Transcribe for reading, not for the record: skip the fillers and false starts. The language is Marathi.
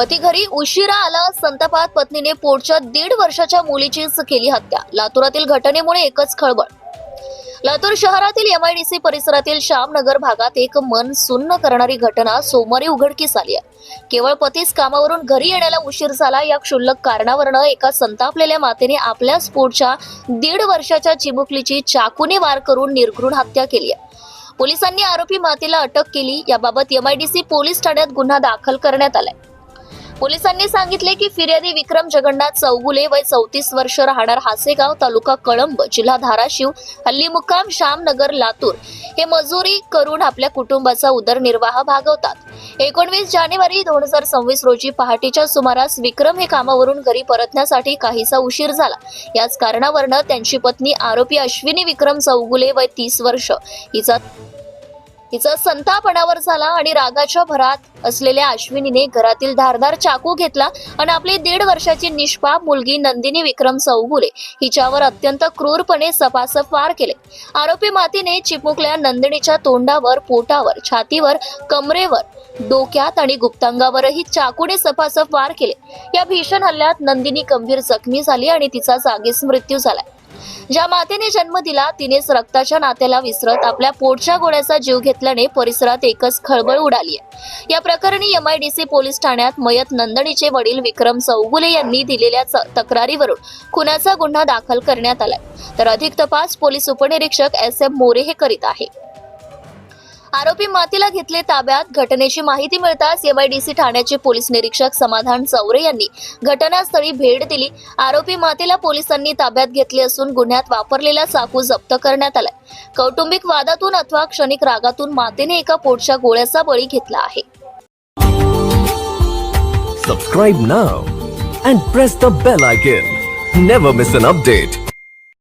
पती घरी उशिरा आला, संतापात पत्नीने पोटच्या 1.5 वर्षाच्या मुलीचीच केली हत्या. लातूरातील घटनेमुळे एकच खळबळ. लातूर शहरातील एमआयडीसी परिसरातील श्यामनगर भागात एक मन सुन्न करणारी घटना सोमवारी उघडकीस आली आहे. केवळ पतीच कामावरून घरी येण्याला उशीर झाला या क्षुल्लक कारणावरून एका संतापलेल्या मातेने आपल्याच पोटच्या 1.5 वर्षाच्या चिमुकलीची चाकूने वार करून निर्घृण हत्या केली आहे. पोलिसांनी आरोपी मातेला अटक केली. याबाबत एमआयडीसी पोलीस ठाण्यात गुन्हा दाखल करण्यात आलाय. पोलिसांनी सांगितले की फिर्यादी विक्रम जगन्नाथ चौगुले, वय 34 वर्ष, राहणार हासेगाव, तालुका कळंब, जिल्हा धाराशिव, हल्ली मुक्काम श्यामनगर, लातूर, हे मजुरी करून आपल्या कुटुंबाचा उदरनिर्वाह भागवतात. 19 जानेवारी 2026 रोजी पहाटेच्या सुमारास विक्रम हे कामावरून घरी परतण्यासाठी काहीसा उशीर झाला. याच कारणावरून त्यांची पत्नी आरोपी अश्विनी विक्रम चौगुले, वय 30 वर्ष, हिचा संताप अनावर झाला आणि रागाच्या भरात असलेल्या अश्विनीने घरातील धारदार चाकू घेतला आणि आपली 1.5 वर्षाची निष्पाप मुलगी नंदिनी विक्रम चौगुले हिच्यावर अत्यंत क्रूरपणे सपासप वार केले. आरोपी मातेने चिमुकल्या नंदिनीच्या तोंडावर, पोटावर, छातीवर, कमरेवर, डोक्यात आणि गुप्तांगावरही चाकूने सपासप वार केले. या भीषण हल्ल्यात नंदिनी गंभीर जखमी झाली आणि तिचा जागीच मृत्यू झाला. ज्या मातेने जन्म दिला तिनेच रक्ताच्या नात्याला विसरत आपल्या पोटच्या गोळ्याचा जीव घेतल्याने परिसरात एकच खळबळ उडाली आहे. या प्रकरणी एमआयडीसी पोलीस ठाण्यात मयत नंदिनीचे वडील विक्रम चौगुले यांनी दिलेल्या तक्रारीवरून खुनाचा गुन्हा दाखल करण्यात आलाय. तर अधिक तपास पोलीस उपनिरीक्षक SM मोरे हे करीत आहे. आरोपी मातेला घेतले ताब्यात. घटनेची माहिती मिळताच एमआयडीसी ठाण्याचे पोलीस निरीक्षक समाधान चौरे यांनी घटनास्थळी भेट दिली. आरोपी मातेला पोलिसांनी ताब्यात घेतले असून गुन्ह्यात वापरलेला चाकू जप्त करण्यात आलाय. कौटुंबिक वादातून अथवा क्षणिक रागातून मातेने एका पोटच्या गोळ्याचा बळी घेतला आहे. Subscribe now and press the bell icon. Never miss an update.